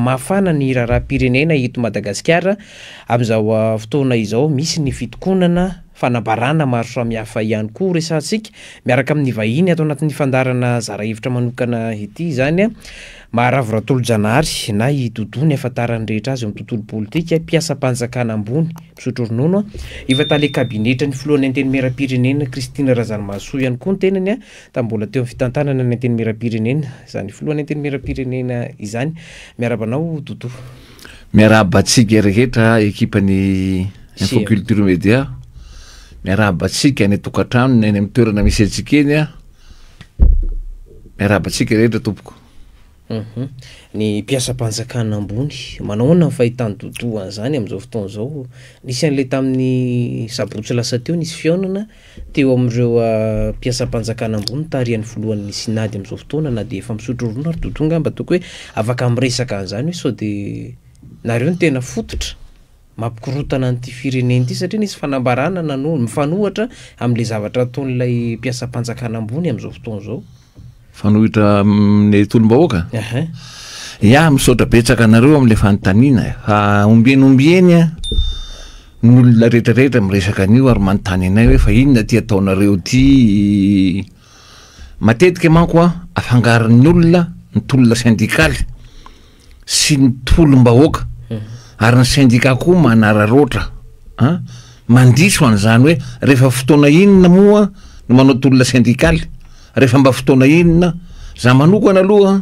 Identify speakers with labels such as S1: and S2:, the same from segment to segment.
S1: mafana ny raharaham-pirenena eto Madagasikara amin'izao fotoana izao misy ny fitokonana fanambarana maro samihafa ihany koa resantsika miaraka amin'ny vahiny atao anatin'ny fandarana zara hevitra manokana ity zany Maharaviratolo-Janahary na i Dodo afatarany rehetra azy amin'ny tontolo politika mpiasa-panjakana ambony misotro ronono efa tale kabinetra ny filohan'ny antenimieram-pirenena Kristina Razanamahasoa ihany koa ny tenany mbola teo amin'ny fitantanana ny antenimieram-pirenena izany filohan'ny antenimieram-pirenena izany miarabanao Dodo.
S2: Miarabatsika rehetra ekipan'ny Infoculture Media miarabatsika ny tokantrano ny amin'ny toerana misy antsika eny miarabatsika rehetra tompoko.
S1: Ny mpiasa-panjakana ambony manahoana ny fahitany Dodo an'izany amin'izao fotoana izao nisy an'ilay tamin'ny sabotsy lasa teo nisy fihaonana teo amin'ireo mpiasa-panjakana ambony tarihan'ny filohan'ny sinady amin'izao fotoana na dia efa misotro ronono ary Dodo ngamba toko hoe afaka miresaka an'izany hoe sao dia nareo ny tena fototra mampikorotana an'ity firenena ity satria nisy fanambarana mifanohitra amin'ilay zavatra ataon'ilay mpiasa-panjakana ambony amin'izao fotoana izao.
S2: Fanohitra amin'ny tolom-bahoaka? Ya, misaotra betsaka anareo amin'ilay fanontaniana fa ombieny n'olona rehetrarehetra miresaka an'io ary manontany anay hoe fa inona ty ataonareo ty. Matetika manko afangaron'ny olona ny tolona syndikaly sy ny tolom-bahoaka ary ny syndicat koa manararoatra mandiso an'izany hoe rehefa fotoana inona moa no manao tolona syndikaly rehefa mba fotoana inona za manokana aloha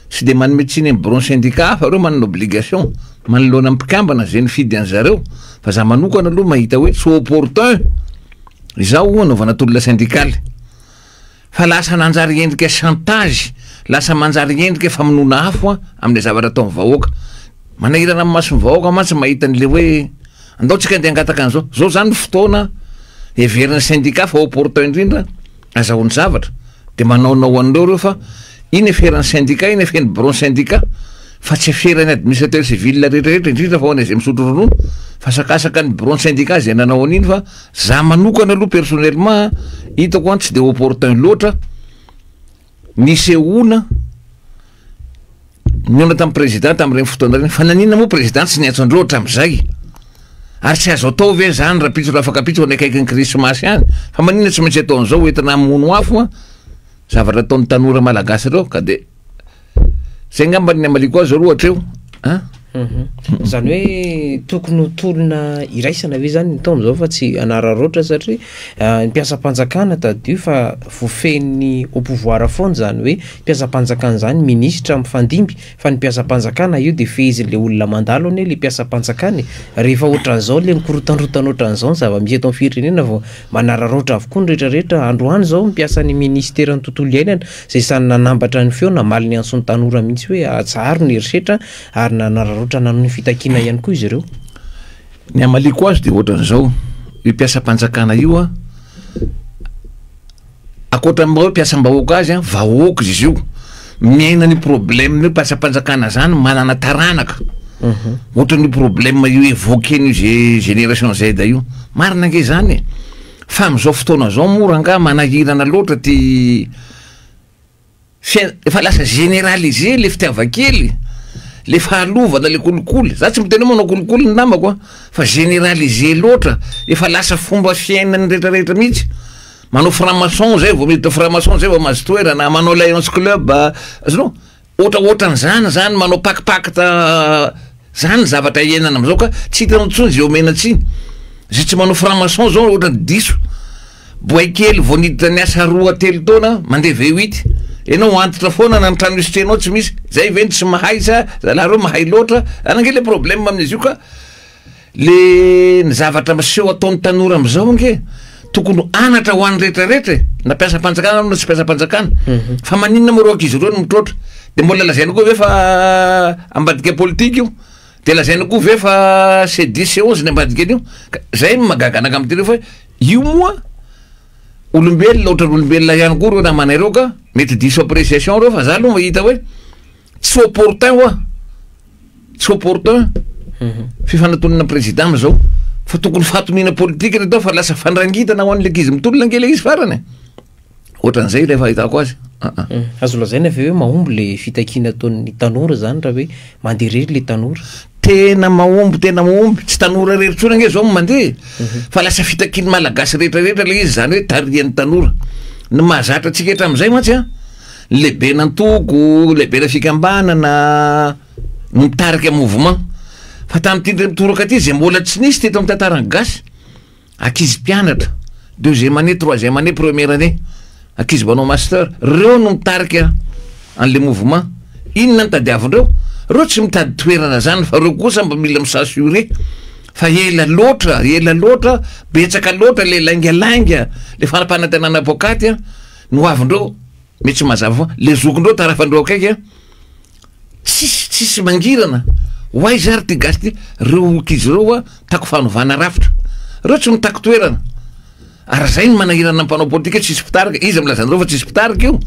S2: sy de manometsiny amin'ny bureau syndicat fa reo manana obligation manoloana mpikambana zay ny fidy an'zareo fa za manokana aloha mahita hoe tsy opportun izao anaovana tolona syndikaly fa lasa nanjary endrika chantage lasa manjary endrika famonoana afo amin'ilay zavatra ataon'ny vahoaka manahirana amin'ny mason'ny vahoaka mantsy mahita an'le hoe andaotsika andeha angataka an'izao zao zany fotoana everiny syndicat fa opportun indrindra azahoany zavatra de manaonao an'ireo reo fa iny eferan'ny syndicat iny efen'ny bureau syndicat fa tsy eferan'ny administrateur civil rehetrarehetra indrindra fa ho anay zay misotro ronono fa sakasaka ny bureau syndicat zay nanao an'iny fa za manokana aloha personnellement hitako tsy de opportun loatra nisehoana niona tamin'ny président tamin'ireny fotoana reny fa nanina moa président tsy niantso-andreo hatramin'izay ary tsy azo atao ve zany raha pitso afaka pitso ny akaiky ny krismasy any fa manina tsy maintsy atao an'izao entina mono afo zavatra ataon'ny tanora malagasy reo ka de zay ngamba ny amaliko azy aro hatreo
S1: zany hoe tokony ho tolona iraisana ve zany ny taon'izao fa tsy anararoatra satria ny mpiasa-panjakana tadio fa voafen'ny au pouvoir foana zany hoe mpiasa-panjakana zany ministra mifandimby fa ny mpiasa-panjakana io de fehizin'le olona mandalo ane le mpiasa-panjakany rehefa ohatran'izao le mikorotandrotana ohatran'izao ny zava-misy eto amin'ny firenena vao manararoatra avokoa ny rehetrarehetra androany zao mpiasan'ny ministera ny tontolo iainana zay sany nanambatra ny feona mali ny anson'ny tanora mihitsy hoe atsaro ny herisetra ary nanararoatra nanony fitakina ihany koa izy ireo.
S2: Ny amaliko azy de ohatran'izao io mpiasa-panjakana io akoatran'mba mpiasam-bahoaka azy vahoaka izy io miaina ny problème ny mpiasa-panjakana zany manana taranaka ohatran'ny problème io évoqué-ny zay génération Z io marina ange zany fa amin'izao fotoana zao moranga manahirana loatra ty efa lasa généralisé le fitiavakely le fahalovana le kolikoly za tsy miteny manao kolikoly ny namako fa généralisé loatra efa lasa fomba fiainany rehetrarehetra mihitsy manao franc-maçon zay vao miditra franc-maçon zay vao mahazo toerana manao Lions Club azonao ohatraohatran'izany zany manao pakipakita zany zavatra iainana am'izao ka tsy hitanao tsony zay omena tsiny zay tsy manao franc-maçon zao ohatrany diso boay kely vao niditra ny asa roa telo taona mandeha V8 enao antitra foana na nitrano isitrenao tsy misy zay veny tsy mahay sa zalareo mahay loatra anange le problème amin'izy io ka le ny zavatra maseho ataon'ny tanora am'izao ange tokony anatra ho an'ny rehetrarehetra na mpiasa-panjakana na tsy mpiasa-panjakana fa maninona moa reo ankizy ireo no mitroatra de mbola lazaina koa ve fa ambadika politika io de lazaina koa ve fa c'est 10 c'est 11 ny ambadika an'io zay magaganaka am'tyreo fa io moa olombelona ohatran'olombelona ihany koa reo na manay reo ka mety diso appréciation reo fa za aloha mahita hoe tsy opportun tsy opportun fifanantonana président am'izao fa tokony fatomina politika reto fa lasa fandrangitana ho an'le ankizy mitolona angela izy farany ohatran'izay le fahitako azy.
S1: azo lazaina avy hoe mahomby le fitakiana ataon'ny tanora zany raha hoe mandeha rery le tanora
S2: tena mahomby tsy tanora rerytsona nge zao mandeha fa lasa fitakiny malagasy rehetrarehetra le izy zany hoe tarian'ny tanora ny mahazatra atsika etra am'izay mantsy a lehibe nantoko lehibe na fikambanana no mitarika mouvement fa tamin'ity mitoraka aty zay mbola tsy nisy teto amin'ny tantarany gasy akizy mpianatra deuxième année troisième année première année akizy manao master reo no mitarika an'le mouvement inona ny tadiavindreo reo tsy mitady toerana zany fa reo kosa mba mila misasure fa ela loatra betsaka loatra le laingalainga le fanapanantenana apokaty a no avindreo mety tsy mazava fa le zokindreo tarafandreo akaiky a tsisy mangirana hoay zary ty gasy ty reo kizy reo a tako fanovana rafitra reo tsy mitako toerana ary zay ny manahirana mpanao politika tsisy pitarika izy amilazandreo fa tsisy pitarika io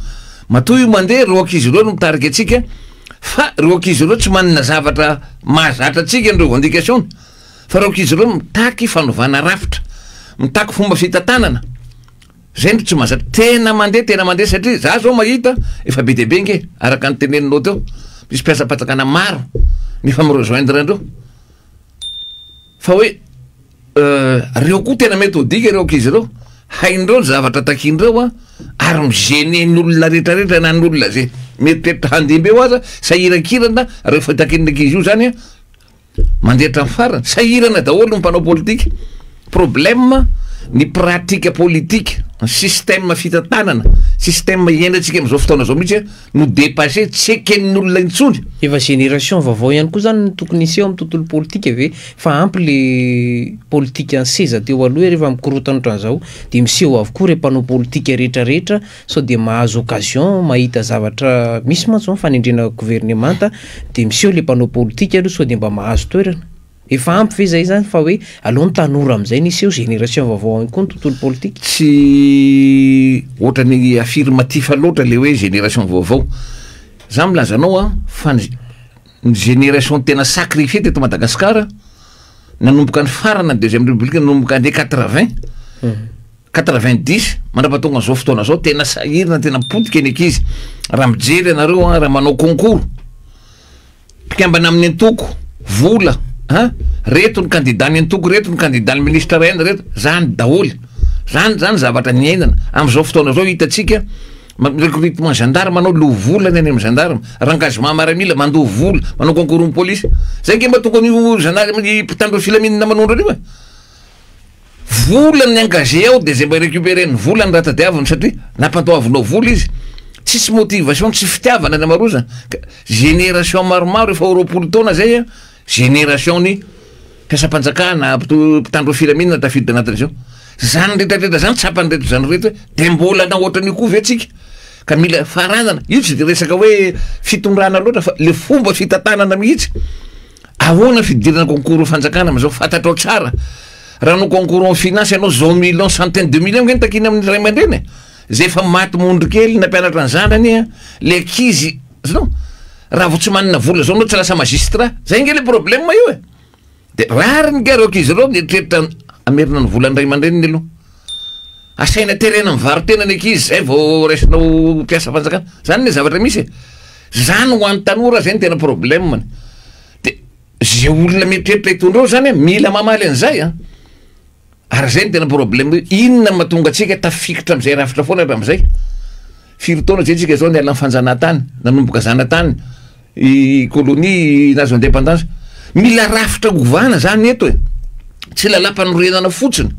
S2: matoa io mandeha reo akizy reo no mitarika atsika fa reo akizy reo tsy manana zavatra mahazatra atsika ny revendication fa reo akizy reo mitaky fanovana rafitra mitaky fomba fitatanana zay ndro tsy mahazatra tena mandeha satria za zao mahita efa be deabe nge araka ny teneninao teo misy mpiasa-patakana maro nefa mirejoindre andreo fa hoe reo koa tena metodika reo akizy reo haindreo ny zavatra takindreo a ary migene ny olona rehetrarehetra na ny olona zay meritreritra handimbe ho aza sahirakirana rehefa takinina akizy io zany a mandehatra amin'ny farany sahirana daholo mpanao politika problème ny pratika politika ny système fitatanana système iainantsika am'izao fotoana zao mihitsy no dépassé tsy eken'ny olona intsony
S1: efa génération vaovao ihany koa zany tokony iseho amin'ny tontolo politika ve fa ampy le politika anseza teo aloha rehefa mikorotana ohatran'izao de miseho avokoa re mpanao politika rehetrarehetra sao de mahazo occasion mahita zavatra misy mantsy fanendrena gouvernemanta de miseho le mpanao politika aloha sao de mba mahazo toerana efa ampy ve zay zany fa hoe aloha ny tanora am'izay niseho génération vaovao ihany koa ny tontolo politika
S2: tsy ohatra ny affirmatif loatra le hoe génération vaovao za milazanao a fa ny génération tena sacrifié teto Madagasikara nanomboka ny farana deuxième république nanomboka ande 90 mandrapatonga zao fotoana zao tena sahirina tena potika eny akizy raha mijery anareo a raha manao concours mpikambana amin'ny antoko vola reto ny candidat ny antoko reto ny candidat ny ministre raina reto zany daholy zany zavatra ny ainana am'izao fotoana zao hitatsika recrutement gendarme manao lo volany any amin'ny gendarme rangagement maramila mandoa vola manao concours ny police zay nge mba tokony gendarme mpitandro filaminana manondro an'io volany engagé ao de zay mba récupérer ny volany raha tadiaviny satria nampantoavinao vola izy tsisy motivation tsy fitiavana ny amaroza génération maromaro efa roapolo taona zay a génération ny mpiasa-panjakana mpitandro filaminana tafiditra anatin'izao zany rehetrarehetra zany tsapany rehetra zany rehetra de mbola na ohatrany koa ve atsika ka mila faranana io tsy de resaka hoe fitondrana loatra fa le fomba fitatanana mihitsy ahoana fidirana concours fanjakana am'izao fantatrao tsara raha no concours en finance ianao zao million centaine de million nge takiny amin'ny ray aman-dreny zay efa maty mondro kely na mpianatra ny zanany a le akizy zao raha vo tsy manana vola zao anao tsy lasa magistrat zay nge le problème io de rary ny garo akizy reo nietreritra amerina ny vola ny ray aman-dreniny aloha asaina terena mivarotena ny akizy zay vao raisinao mpiasa fanjakana zany ny zavatra misy zany ho an'ny tanora zay ny tena problème de zay olona mietreritra hitondreo zany mila mamaly an'izay ary zay ny tena problème inona mahatonga atsika tafikitra am'izay rafitra foana am'izay firy taona zay tsika zao ny ala ny fanjanahantany nanomboka zanatany i colonie nazo indépendance mila rafitra govana zany eto tsy lalampanorenana fotsiny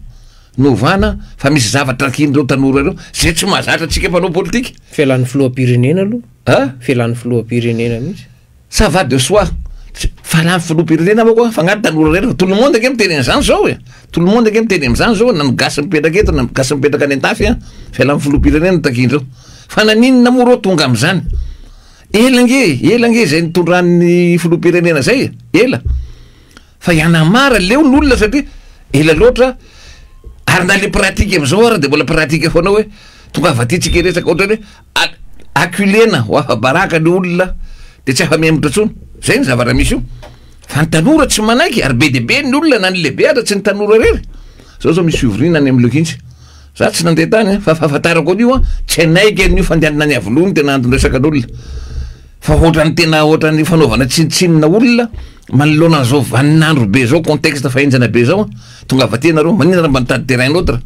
S2: novana fa misy zavatra rakindreo tanora reo zay tsy mahazatra atsika mpanao politika
S1: fialan'ny filoha-pirenena aloha fialan'ny filoha-pirenena mihitsy
S2: ça va de soi falan'ny filoha-pirenena moa koa fa agnaty tanora rehetra tout le monde ake miteny an'izany zao tout le monde ake miteny am'izany zao na migasy mipetraka eto na migasy mipetraka any an-tafy fialan'ny filoha-pirenena takindreo fa nanino namoro tonga am'izany ela nge zay nitondran'ny filoha-pirenena zay ela fa ianamara leo ny olona satria ela loatra ary na le pratique am'izao ara de mbola pratique foana hoe tonga avatytsika resaka ohatra hoe aculena ho afabaraka ny olona de tsy afa-miamotra tsony zay ny zavatra misy io fa ny tanora tsy manaiky ary be de be ny olona na ny lehibe ara tsy ny tanora rery zao misy ovrina any amin'ny lekintsy za tsy nandeha tany fa fahafantarako an'io tsy anaiky an'io fandehanana ny avlohany tena andondresakan'olona fa ohatrany tena ohatrany fanaovana tsinitsinina olona manoloana zao vaninandro be zao contexte fahenjana be zao tonga avate nareo maninona raha mba nitady terrain neutre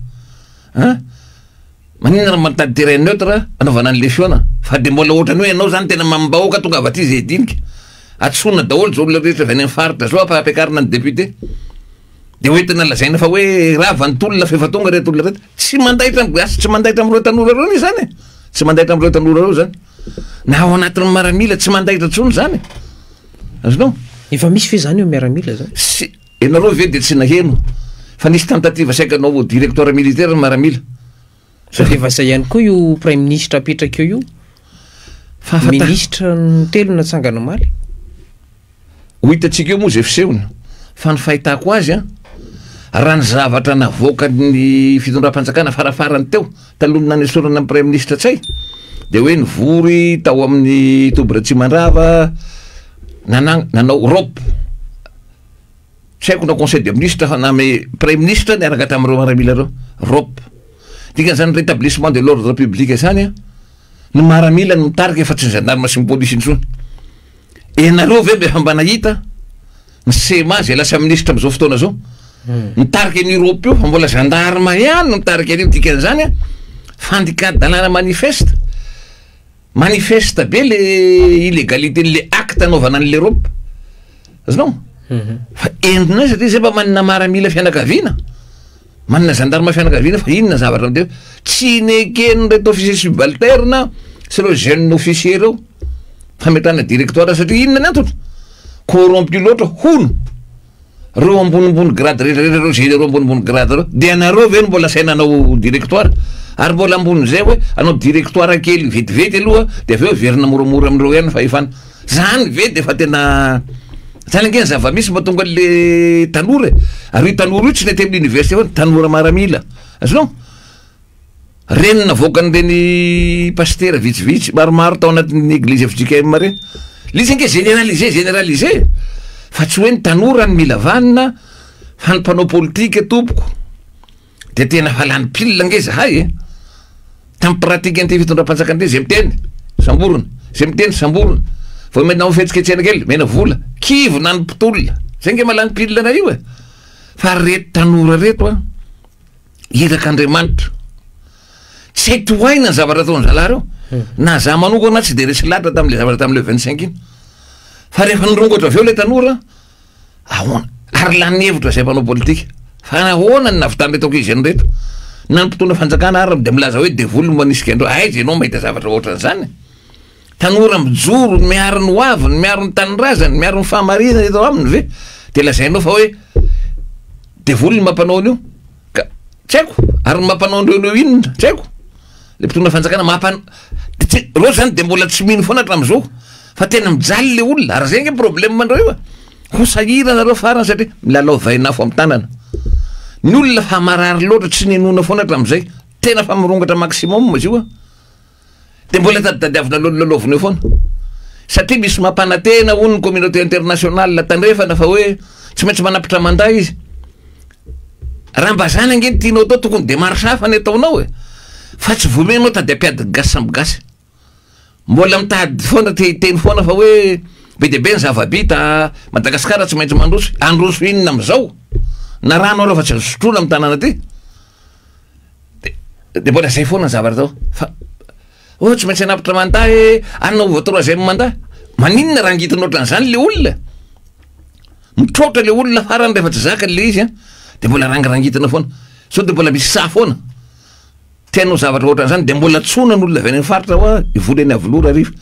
S2: maninona raha mba nitady terrain neutre anaovana an'le fiona fa de mbola ohatrany hoe ianao zany tena mambahoaka tonga avaty zay dinika atsona daholo zao olona rehetra avy any amin'ny faritra zao ampiakarina ny député de hoe tena lazaina fa hoe raha vanontolona fa efa tonga reto olona reto tsy mandaitra asy tsy mandaitra am'ireo tanora reo ny zany tsy mandaitra am'ireo tanora reo zany na ao anatin'ny maramila tsy mandaitra tsony zany azonao
S1: efa misy fe zany eo miaramila zany
S2: sy enareo ve de tsy naheno fa nisy tentative saikanao directeur militaire ny maramila
S1: so efa zay ihany koa io premier ministre apetraka eo io ministre ny telo natsangana maly
S2: ho hitatsika eo moa zay fisehony fa ny fahitako azy raha ny zavatra navoaka ny fitondram-panjakana farafarany teo talonina ny sorana amin'ny premier ministre tsay de hoe nivory tao amin'ny tobra tsy mandrava nanao rope tsy haiko na conseil de ministre fa na me premier ministre niaraka tamin'ireo maramila reo rope dikan'izany rétablissement de l'ordre public zany ny maramila ny mitarika efa tsy ny gendarme sy ny polisy intsony enareo ve mbe fa mba nahita ny sema zay lasa ministre am'izao fotoana zao mitarika ny Europe io fa mbola gendarme ihany mitarika an'io dikan'izany fandikady dalàna manifeste be le illégalité le acte anaovana an'le Europe azonao fa endrina satria zay mba manana maramila fianakaviana manana gendarme fianakaviana fa inona zavatra am'teo tsy nekeny reto officier subalterne sy reo jeune officier reo fametana directoire satria inona ny antony corrompu loatra hono reo ambonimbony grade rehetrarehetra reo généraux ambonimbony grade reo de anareo ve no mbola sainanao directoire ary mbola ambony zay hoe anao directoire kely vetivety aloha de aveo verina moramora am'ireo ihany fa efana zany ve de fa tena zany angeny zava-misy mba tonga le tanora ary io tanora io tsy nety amin'ny université fa tanora maramila azonao reny navoaka an'ireny pasteur vitsivitsy maromaro tao anatin'ny église FJKM reny lizy ange généralisé fa tsy hoe ny tanora ny mila vanina fa ny mpanao politika tompoko de tena fa lany pile nge zahay tamin'ny pratique an'ity fitondram-panjakana ty zay miteny samborona zay miteny samborona fa menao fetsiketsena kely mena vola kivo na ny mpitolona zay nge malany pile na io fa reto tanora reto irak'Andriamanitra tsy hay tohaina ny zavatra ataony zalahy reo na za manokana tsy de resy latra tam'le zavatra tam'le 25 iny fa rehefa nirongatra aveo le tanora ahoana ary lany hevitra zay mpanao politika fa ahoana ny navitany reto ankizy reto na ny mpitondra fanjakana ary de milaza hoe devoly manisika andreo aiza ianao mahita zavatra ohatran'izany tanora mijoro miaro ny hoaviny miaro ny tanirazany miaro ny fahamarina eto aminy ve de lazainao fa hoe devoly mampanao an'io ka tsy haiko ary mampanao andreo inona tsy haiko le mpitondra fanjakana reo zany de mbola tsy mino foana hatram'izao fa tena mijaly le olona ary zay nge problème andreo io ho sahirana reo farany satria milalao vainafo amin'ny tanana ny olona fa marary loatra tsy nenona foana hatram'izay tena fa mirongatra maximum izy io de mbola taditadiavina lololovina eo foana satria misy mampanantena ho ny communauté internationale tandrefana fa hoe tsy maintsy manapitra manday izy raha mba zany angeny tianao atao tokony de marche hafa ny ataonao fa tsy vomenao tady ampiady gasy samby gasy mbola mitady foana teny foana fa hoe be de be ny zava-bita Madagasikara tsy maintsy mandroso androso inona am'izao na rano areo fa tsy sotrona amin'ny tanàna ty de mbola zay foana ny zavatra tao fa tsy maintsy anapitra manday anao troisième mandat maninona raha angitinao ohatran'izany le olona mitrotra le olona farany rehefa tsy zaka le izy de mbola rangirangitina foana so de mbola misy sa foana tianao zavatra ohatran'izany de mbola tsona ny olona avy any faritra hoa ivoly any avolora arivo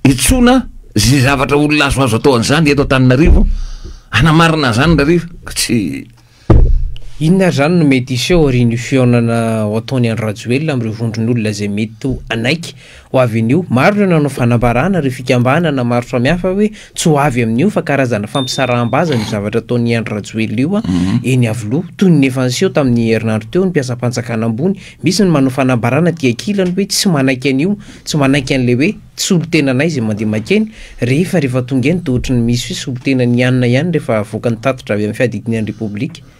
S2: itsona zay zavatra olona azoazo atao an'izany eto Antananarivo anamarina zany rarivo tsy
S1: inona zany no mety iseho riny fionana ataony any Rajoelina am'ireo vondron'olona zay mety ho anaiky ho avy an'io maro ireo nanao fanambarana ry fikambanana maro samihafa hoe tsy ho avy amin'io fa karazana fampisaram-baza ny zavatra ataony any Rajoelina io eny avoloha toy ny efa niseho tamin'ny herinandro teo ny mpiasam-panjakana ambony misy ny manao fanambarana tia kilany hoe tsy manaiky an'io tsy manaiky an'le hoe solon-tenanay zay mandeha makeny rehefa tonga eny tohatra ny misy hoe solon-tenany ianina ihany rehefa avoaka ny tatitra avy amin'ny fiadikiny any Repoblika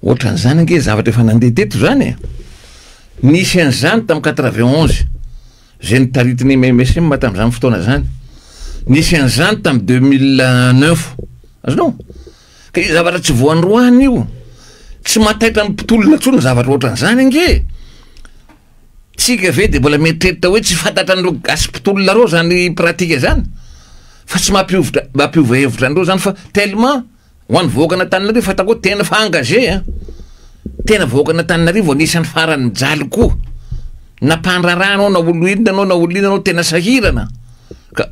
S2: ohatran'izany ange zavatra efa nandeha teto zany nisy an'izany tamin'ny 91 zay nitaritiny MMSM tamin'izany fotoana zany, nisy an'izany tamin'ny 2009 azonao ka io zavatra tsy voandroany io, tsy mataitra ny mpitolona tsony ny zavatra ohatran'izany ange. Tsika ve de mbola mietreritra hoe tsy fantatra andreo gasy mpitolona reo zany pratika zany, fa tsy mampiova hevitra andreo zany, fa tellement ho an'ny voakana Antananarivo fatako hoe tena fa engagé a, tena voakana Antananarivo anisan'ny farany mijaly koa, na mpandrarano na olo inona anao na olo inona anao tena sahirana. Ka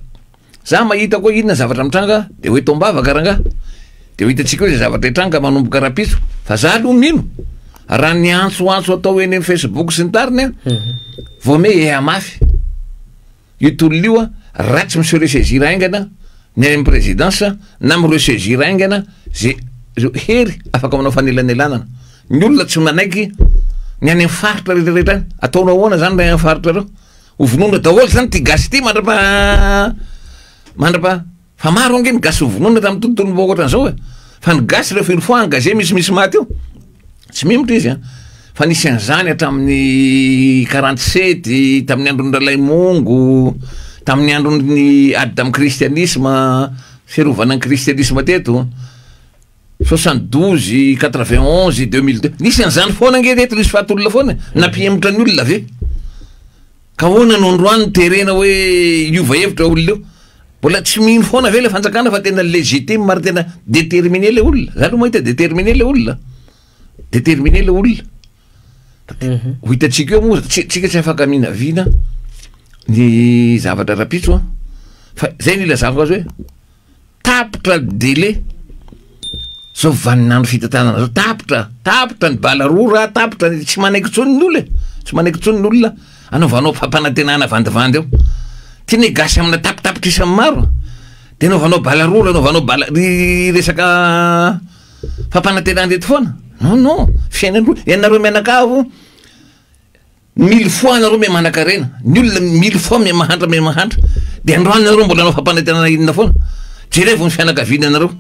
S2: za mahita koa inona zavatra mitranga de hoe tombava karanga, de ho hitantsika hoe zavatra hitranga manomboka rapiso, fa za aloha mino raha ny antsoantso atao eny amin'ny Facebook sy ny tariny a vao me ea mafy io tolona io a, ratsy monsieur ressaisir aingana ny amin'ny présidence na miressaisir aingana zay hery afaka manao fanelanelana. Ny olona tsy manaiky ny any amin'ny faritra rehetrarehetra ataonao ahoana zany raha amin'ny faritra reo hovonona daholo zany ty gasy ty mandrapa fa maro ange ny gasy hovonona tamin'ny tontolo mba ohatran'izao e, fa ny gasy rehefa une fois engagé misy maty io tsy mimotra izy a. Fa nisy an'izany hatramin'ny 47 tamin'ny andron'ny Ralaimongo, tamin'ny andron'ny ady tamin'ny kristianisme, fiarovana ny kristianisme teto 72 91 2002 nisy an'izany foana nge teto nisy fahatolona foana nampiemotra ny olona ve, ka hoana no androany terena hoe iova hevitra olona io, mbola tsy mino foana ve le fanjakana fa tena légitime mary tena déterminé le olona. Za aloha mahita déterminé le olona, déterminé le olona. Ho hitatsika eo moa tsika tsy afaka minavina ny zavatra rapitso a, fa zay ny ilazako azy hoe tapitra délai zao vaninandro fitantanana zao, tapitra ny balaroa raha tapitra tsy manaiky tsony ny olona, tsy manaiky tsony ny olona anaovanao fampanantenana vandivandy eo, tiany gasy amina tapitapitra isan'ny maro de anaovanao balaroa, anaovanao resaka fampanantenana eto foana. Non fiainan'olo ianareo mianakavo 1000 fois nareo me manan-karena, ny olona 1000 fois me mahantra de androany nareo mbola anao fampanantenana inona foana, jerevo ny fianakaviana nareo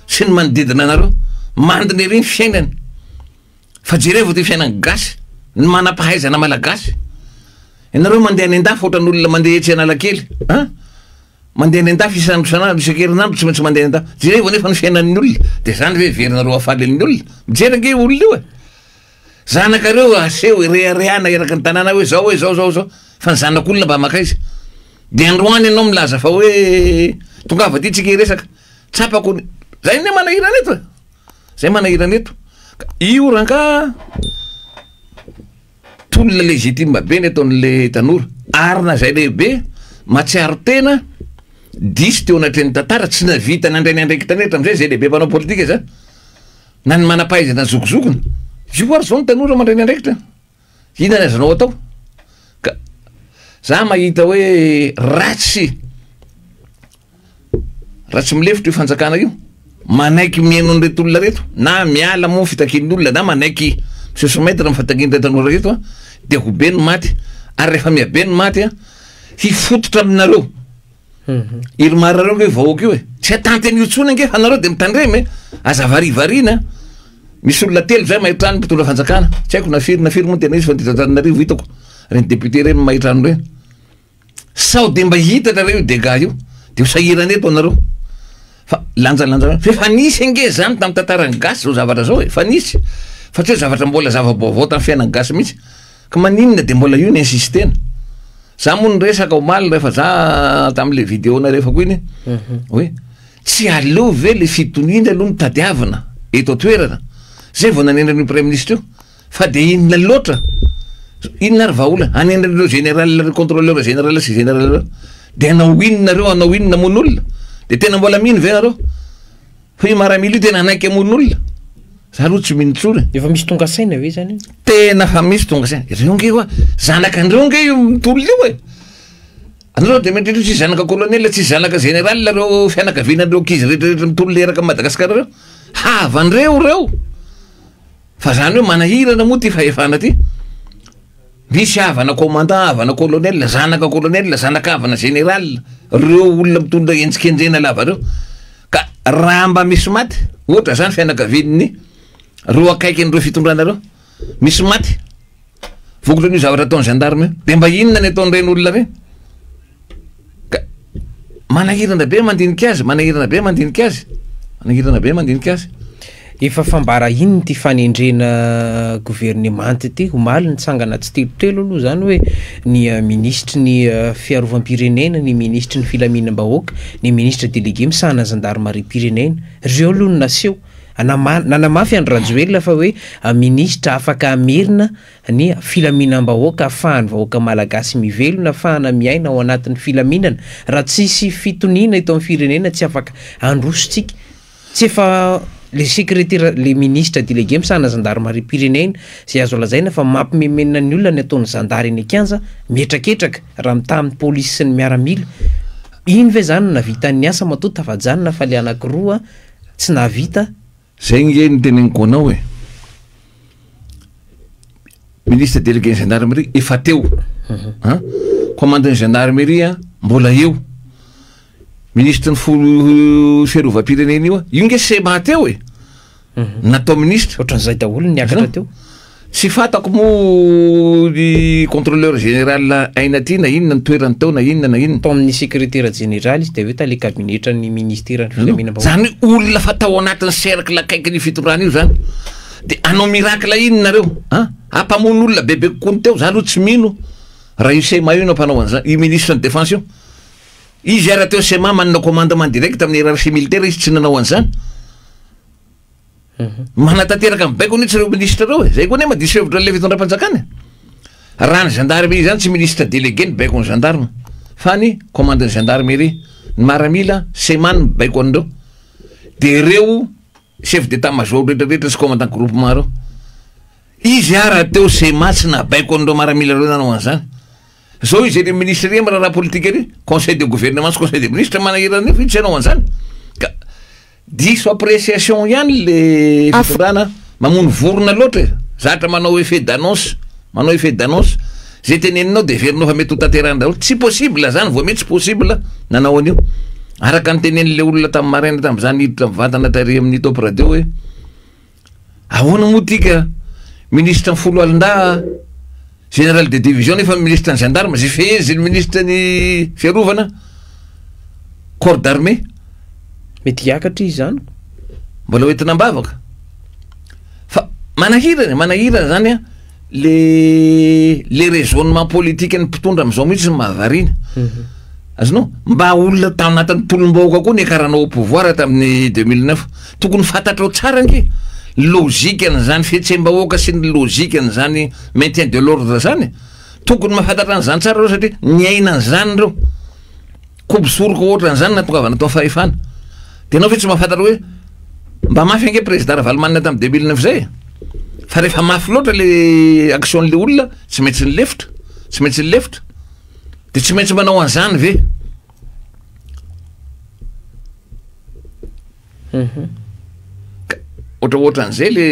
S2: sy ny manodidina nareo mandiny ery ny fiainany, fa jerevo ty fiainany gasy ny manam-pahaizana malagasy. Ianareo mandeha any an-dafy ohatran'olona mandeha etsy Analakely mandeha any an-dafy isanandro isan-kerinandro tsy maintsy mandeha any an-dafy, jerevo nefa ny fiainan'ny olona de zany hoe verynareo afaly amin'ny olona mijerange olona io e, zanakareo aseho rehareana eraky ny tanàna hoe zao fa ny zanak'olona mba makaiza de androany ianao milaza fa hoe tongava ty tsika iresaka tsapako zay ne manahirana eto e, zay manahirana eto. Io ranka tolona légitime be ny ataon'le tanora arina zay lehibe matsiaro tena disy teo anatreny tantara tsy navita nandrainy andraiky tanetra amizay zay lehibe mpanao politika zany na ny manam-pahaizana zokozokony io ary zao ny tanora mandrainy andraikitra inona azanao atao. Ka za mahita hoe ratsy milefitra io fanjakana io, manaiky miaino an'ireto olona reto na miala moa fitakin'ny olona na manaiky sesometra mifatakindre tanora reto a de ho be ny maty, ary rehefa miabe ny maty a hifototra aminareo irimarareo nge vahoaka io e, tsy atanteny io tsony nge fa nareo de mitandremy aza varivariana. Misy olona telo zay mahitrany mpitondra fanjakana, tsy haiko nafiry moa tena izy fa Antananarivo hitako reny député reny mahitrano reny, sao de mba hitatra reo dega io de ho sahirana eto anareo fa lanjalanja fa nisy nge zany tamin'ny tantarany gasy zao zavatra zao e, fa nisy fa tsy hoe zavatra mbola zava-baovao tamin'ny fiainany gasy mihitsy, ka maninona de mbola io ny insistena. Za moa ny resaka omaly rehefa za tamin'le vidéona rehefa koa iny hoe tsy aleo ve le fitoniana aloha ny tadiavana eto toerana zay vao nanendrany premier ministre io, fa de inona loatra inona ary vahaola anendran'ireo général contrôleur général sy général de anao inona mon'olona de tena mbola mino ve nareo fa io maramily io tena anaiky amon'olona, za aloha tsy mino tsony
S1: efa misy tonga saina ve zany
S2: tena fa misy tonga saina ireo nge koa zanakandreo nge io mitolona io e, anareo de mety tsy zanaka colonel tsy zanaka général reo fianakavianareo kizy rehetrarehetra mitolona eraka Madagasikara reo havan'reo fa zany hoe manahirana moa ty fahefana ty, misy havana commandant, havana colonel, zanaka colonel, zanaka havana général, reo olona mitondra entsikenjena lava reo, ka raha mba misy maty ohatra zany fianakavian'ny reo akaiky an'ireo fitondrana reo misy maty vokotra n'io zavatra ataony gendarme de mba inona ny ataon'ireny olona re ka manahirana be mandinika azy manahirana be mandinika azy manahirana be mandinika azy
S1: efa fambara iny ty fanendrena gouvernementy ty omaly nitsangana tsy telotelo aloha zany hoe ny ministre ny fiarovam-pirenena ny ministre ny filaminam-bahoaka ny ministre délégué misahana gendarmerie pirenena reo aloha no naseho nanamafy andro rajoelona fa hoe ministre afaka amerina ny filaminam-bahoaka ahafahany vahoaka malagasy mivelona ahafahana miaina ao anatin'ny filaminana raha tsisy fitoniana ito amin'ny firenena tsy afaka andrositsika tsy efa le secrétaire le ministre délégué misahana gendarmerie pirenena zay azo lazaina fa mampimemenina ny olona ny ataony zandary eny Kanja mihetraketraka raha mitamin'ny polisy sy ny miaramila iny ve zany navitan'ny asa matoa tafajanona fa le anankiroa tsy nahavita
S2: zay nge ny teneniko anao hoe ministre délégué gendarmerie efa teo commandant gendarmerie mbola eo ministre ny folo fiarovam-pirenena io nge sema teo e natao ministre
S1: ohatran'izay daholo niakatra teo
S2: tsy fatako mo ny contrôleur général aina ty na inona ny toerany tao na inona na inona
S1: tao amin'ny secrétaire général izy de hoe tale kabinetra ny ministère ny filaminam-bahoaka
S2: zany olona fa tao anatin'ny cercle akaiky ny fitondrana io zany de anao miracle iny nareo ampamono olona bebe kokony teo zany aloha tsy mino raha io sema io no ampanao an'izany i ministre ny défense io izy ara teo sema manana commandement direct amin'ny hiérarchie militaire izy tsy nanao an'izany manatanteraka amin'ny baiko nitsy reo ministre reo zay koa ne madisy hevitra le fitondram-panjakana raha ny gendarmerie zany tsy ministre délégué ny baiko ny gendarme fa ny commandant gendarmerie ny maramila semany baiko an'ireo de reo chef d'état major rehetrarehetra sy commandant groupement reo izy ara teo sema tsy nabaiko an'ireo maramila reo nanao an'izany zao izy re ministre re raha politique ery conseil de gouvernement sy conseil de ministre manahirana io tsy anao an'izany ka diso appréciation ihany le fitondrana mamono vorona loatra zatra manao effet d'annonce manao effet d'annonce zay teneninao de verinao fa mety ho tanterana daholo tsy possible zany vao mety tsy possible nanao an'io araka ny tenen'le olona tamin'ny maraina tamin'izany hiditra mivantana tary amin'ny top radio hoe ahoana moa tika ministre ny folo alin-da général de division nefa ministre ny gendarme zay fezy ny ministre ny fiarovana corps d'armée
S1: mety hiakatra izy zany
S2: mbola hoentina ambavaka fa manahirana zany a le raisonnement politique ny mpitondra am'izao mihitsy mahavariana azonao mba olona tanatin'ny tolom-bahoaka koa ny akaranao au pouvoir tamin'ny 2009 tokony fantatra ao tsara nge logique an'izany fihetsembahoaka sy ny logique an'izany maintien de l'ordre zany tokony mahafantatra an'izany tsara reo satria ny aina an'izany reo kobisoroka ohatra an'izany natongavana tao fahefana de anao fe tsy mahafantatra hoe mba mafy ange président Ravalomanina tamin'ny 2009 zay fa rehefa mafy loatra le action le olona tsy maintsy ny lefitra de tsy maintsy manao an'izany ve ohatraohatran'izay le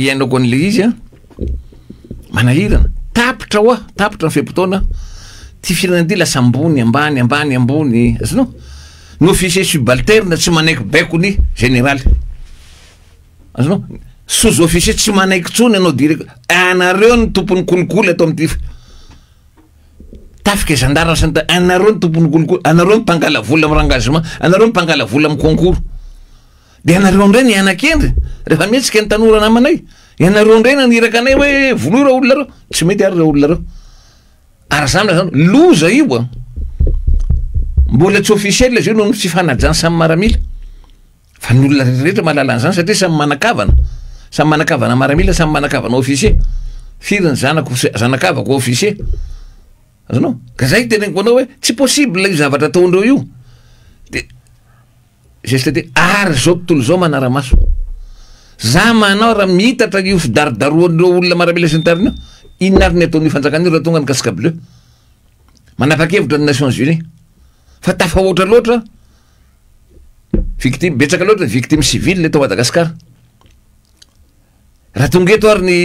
S2: iainako an'le izy manahirana tapitra ny fepotona ty firenena ty lasa ambony azonao ny officier subalterne tsy manaiky baikony général azonao sous officier tsy manaiky tsony anao direct anareo ny tompony kolikoly atao am'ty tafika gendarme sy ny anareo ny tompony kolikoly anareo ny mpangala vola amy rengagement anareo ny mpangala vola amy concours de anareo ndray ny anakendry rehefa mihetsika ny tanora namanay ianareo ndray naniraka anay hoe voloy reo olona reo tsy mety ary reo olona reo ary zany zany loza io mbola tsy officiel izy io no tsy fanajany samy maramila fa ny olona rehetra mahalala an'izany satria samy manakavana maramila samy manakavana officier firy ny zanakavako officier azonao ka zay teneniko anao hoe tsy possible io zavatra ataondreo io de geste de ary zao tontolo zao manara-maso za manao raha mihitatra io fidarodaroan'ireo olona maramila sy ny tariny io inona ary ny ataon'io fanjakan'io raha tonga ny casque bleu manapa-kevitra ny Nations Unies fa tafahoatra loatra victime betsaka loatra ny victime civile eto Madagasikara raha tonga eto ary ny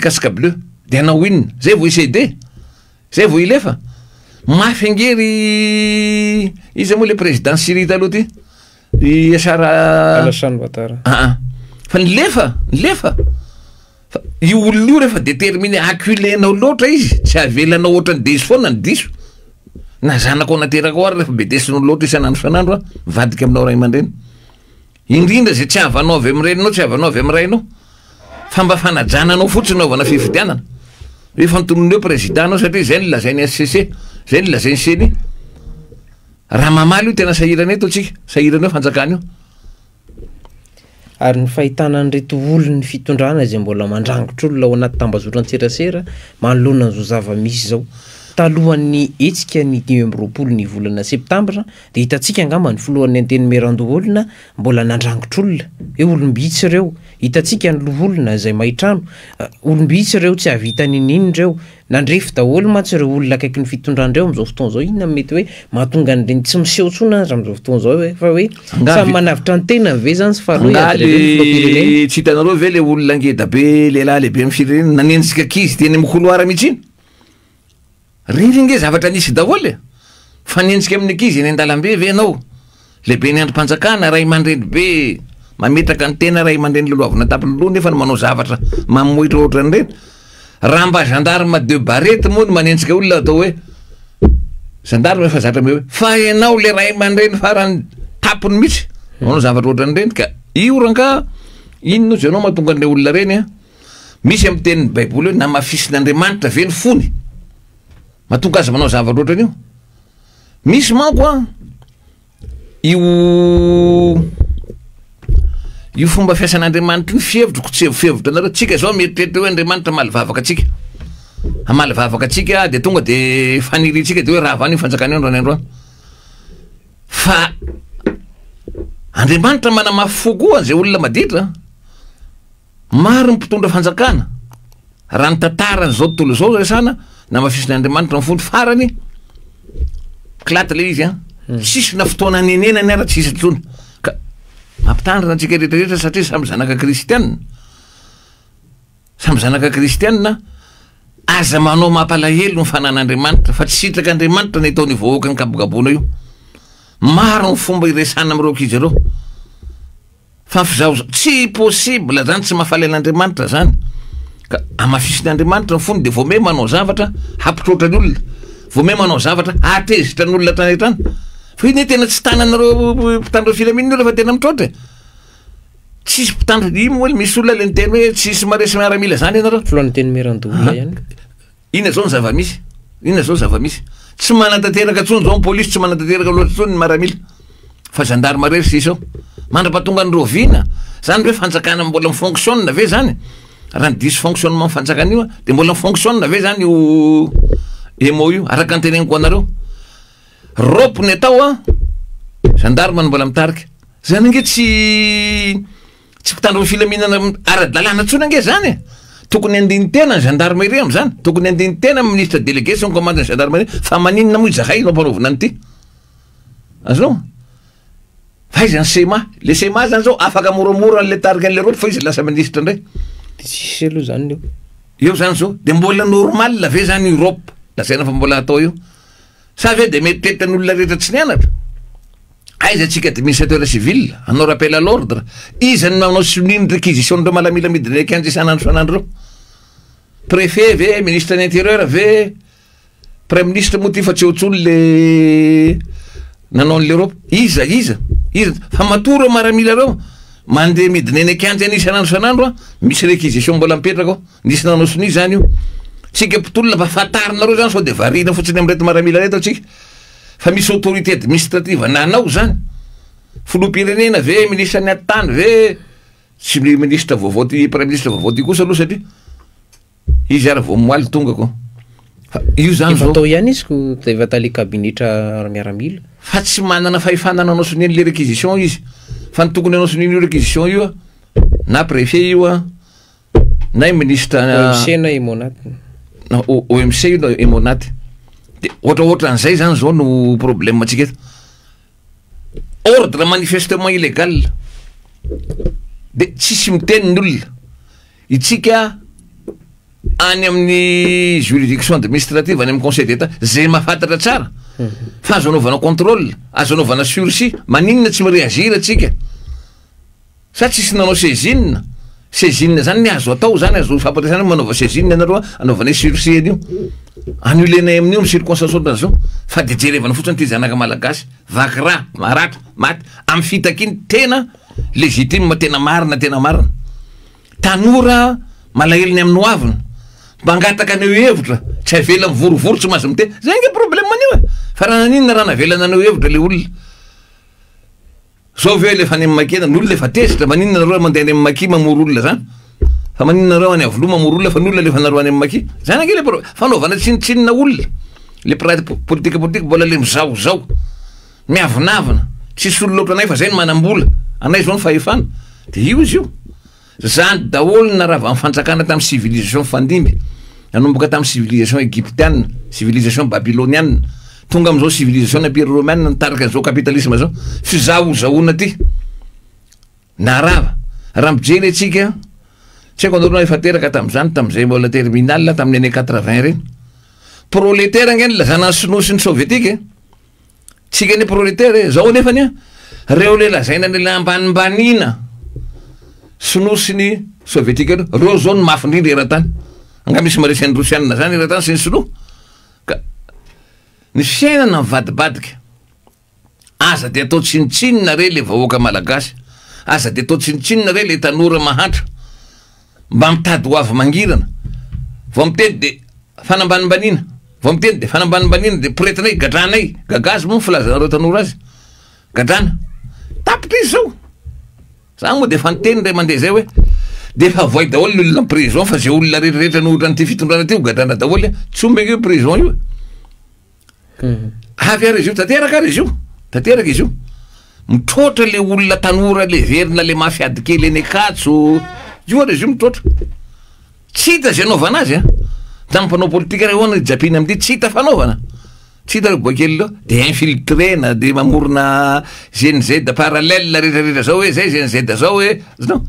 S2: casque bleu de anao inona zay vo icd zay vo ilefa mafy angery izy moa le président Syrie taloha ty i Asara
S1: Alassane Ouattara
S2: fa nilefa fa io olona io rehefa déterminé aculenao loatra izy tsy avelanao ohatrany diso foana ny diso na zanako anateraka o ary rehefa be desinao loatra isanandro isanandro a vadika aminao ray aman-dreny indrindra zay tsy avanao avy am'reninao tsy avanao avy am'rainao fa mba fanajananao fotsiny naovana fifidianana hoe fantononeo présidentanao satria zay ny lazainy SCC zay ny lazainy seny raha mamaly io tena sahirana eto atsika sahirana eo fanjakana io
S1: ary ny fahitana an'ireto olony fitondrana zay mbola mandrangotra olona ao anaty tambazotra an-tserasera manoloana an'izao zava-misy zao talohan'ny etsika ny 2020 ny volana septambra de hitantsika angamba ny folohan'ny anteny merandoholona mbola nandrangotra olona eo olombitsy ireo hitantsika ny loholona zay mahitrano olombitsy ireo tsy avita ninino reo nandrefy daholo matsy ireo olona akaiky ny fitondrandreo am'izao fotoana zao inona mety hoe mahatonga an'ireny tsy miseho tsona azy am'izao fotoana zao hoe fa hoe samy manavitra ny tena ve zany sy
S2: faroe tsy hitanareo ve le olona ngeda be lehilahy lehibe amin'ny firenena nanenjika kizy teny amin'ny couloir mihitsy iny rinringe zavatra nisy daholo e fanenjika amin'ny ankizy eny an-dalambe ve anao lehibe ny androm-panjakana ray aman-dreny be mametraka ny tena ray aman-dreny loloavina tampiloloha nefa manao zavatra mamoitra ohatrany reny raha mba gendarme de barrette moa no manenjika olona atao hoe gendarme efa zatra me hoe fa ianao le ray aman-dreny farany tapony mihitsy manao zavatra ohatrany reny ka io ranka inona zay anao mahatonga an'le olona reny a misy amin'ny tenin'ny baiboly hoe namafisin'Andriamanitra ve ny fony mahatonga azy manao zavatra ohatrany io misy manko a io fomba fiasan'Andriamanitra ny fihevitro ko tsy fihevitra nareo tsika zao mieritreritra hoe Andriamanitra malivavaka atsika amalivavaka atsika de tonga de faniritsika de hoe raha vany fanjakana andro any andro any fa Andriamanitra manamafy fo koa zay olona maditra maro mpitondra fanjakana raha ny tantarany zao tontolo zao resana namafisin'Andriamanitra ny fony farany klaty le izy tsisy na fotoana nenenany ara tsisy tsony ka mampitandrina antsika rehetrarehetra satria samy zanaka kristianina samy zanaka kristianina aza manao mampalahelo ny fanan'Andriamanitra fa tsy sitraka Andriamanitra ny ataony vahoaka ny kabogabona io maro ny fomba iresana am'ireo ankizy ireo fa fizao tsy possible zany tsy mahafaly an'Andriamanitra zany ka amafisin'Andriamanitra ny fony de vao me manao zavatra hampitrotra ny olona vao me manao zavatra atezitra ny olona tany trany fa iny tena tsy tananareo mpitandro filaminana rehefa tena mitrotra tsisy mpitandro imo hoe misy olona le niteny hoe tsisy maresy miaramila zany ianareo
S1: foloan'ny teny merandoholona ihany
S2: ina zao ny zava-misy ina zao zava-misy tsy manantanteraka tsony zao ny polisy tsy manantanteraka loatra tsony ny maramila fa gendarme rery sisa ao mandra-pahatonga ny rovina zany hoe fanjakana mbola mifonctionne ve zany raha ny dysfonctionnement fanjakana io de mbola mifonctionne ve zany io emo io araka ny teneniko anareo ropony atao a gendarme mbola mitarika zany nge tsy mpitandro filaminana ara-dalàna tsony nge zany tokony andiny tena ny gendarmerie am'zany tokony andiny tena ministre délégué sy ny commande ny gendarmerie fa maninona moa izakay no ampanaovina anyty azonao fa izy ny sema le sema zany zao afaka moramora an'le tarika an'le roty fa izy lasa ministre ndray
S1: de tsisy aloha zany
S2: eo zany zao de mbola normal ve zany Europe lazaina fa mbola atao io sa ve de meritreritra ny olona rehetra tsy nianatra aiza atsika administrateur civil anao rappel à l'ordre izy ny manao soniny réquisition-ndreo malamila midiny akanjy isanandro sanandro reo préfet ve ministre de l'intérieur ve premier ministre moa ty fa tsy ohatsy olo le nanao n'l'Europe iza fa matoro maramila reo mandeha midiny eny akanjy any isanandro sanandro a misy réquisition mbola mipetraka ao nisy nanao soni zany io tsika mpitolona mba fatarinareo zany sao de varina fotsiny am'reto maramila reto atsika fa misy autorité administrative nanao zany filoham-pirenena ve ministre ny atany ve tsy ministre vaovao ty premier ministre vaovao ty kosa aloha satria izy ara vao moaly tonga ko fa io zany zao
S1: atao ihany izy ko efa tale kabinitra miaramila
S2: fa tsy manana fahefanana anao soniny le réquisition izy fa ny tokony anao soniny io réquisition io a na préfet io a na ministre
S1: OMC na emonaty
S2: OMC io na emonaty de ohatraohatra an'izay zany zao no problème atsika eto ordre manifestement illégal de tsisy miteny ny olona itsika any amin'ny juridiction administrative any amin'ny conseil d'état zay mahafantatra tsara fa azo anaovana contrôle azo anaovana sursis maninona tsy miréagir atsika sa tsisy nanao saisine saisine zany ny azo atao zany azo fampiasana manaova saisine anareo anaovana sursieny io an'io lenay amin'io ny circonstance zao fa de jerevana fotsiny ty zanaka malagasy vaky raha maratra maty amin'ny fitakiny tena legitime tena marina tanora malaheliny amin'ny hoavina mangataka aneo hevitra tsy avela mivorovoro tsy mahazo mite zay nge problème anio fa raha naninona raha navelana aneo hevitra le olona zao ve lefa any amin'ny makena ny olona lefa tezitra maninona nareo mandeha any amin'ny maki mamoro olona zany fa maninona nareo any avoloa mamoro olona fa ny olona lefa nareo any amin'ny maki zany ange le fanaovana tsinitsinina olona le politika mbola le mizaozao miavinavina tsisy olo loatra anay fa zay ny manambola anay zao ny fahefana de io izy io zany daholo na raha va mifanjakana tamin'ny civilisation fandimby nanomboka tamin'ny civilisation égyptienne civilisation babylonienne tonga am'izao civilisation empire romaine nitarika an'izao capitalisme zao fizahozahoana ty narava raha mijery atsika tsy haiko anareo efa teraka tam'izany tam'izay mbola terminal tamin'ny année 80 reny prolétaire ngeny lazana ny sinosy ny soviétique tsika ny prolétaire zao nefany reo le lazaina ny la ambanimbanina sinosy ny soviétique reo zao ny mafy indrindra eran-tany anga misy maresy any rosianina zany eran-tany sy ny sinoa ka ny fiainana mivadibadika aza de atao tsinitsinina re le vahoaka malagasy aza de atao tsinitsinina re le tanora mahantra mba mitady ho avy mangirana vao miteny de fanambanimbanina vao miteny de fanambanimbanina de pretinay gadranay gagazy moa filazanareo tanora azy gadrana tapitra izy zao zany moa de fa niteny ray mandeha zay hoe de fa voay daholo ny olona prison fa zay olona rehetrarehetra nohotrany ty fitondrana ty ho gadrana daholo tsy ombegna io prison io avy ary izy io tanteraka izy io mitroatra le olona tanora le verina le mafiady kely eny akatso io ary izy io mitroatra tsy hita zay anaovana azy tamin'ny mpanao politika reo hoana japina am'ty tsy hita fanaovana tsy hita boakely lo de infiltrena de mamorona GNZ parallèle rehetrarehetra zao hoe zay GNZ zao hoe non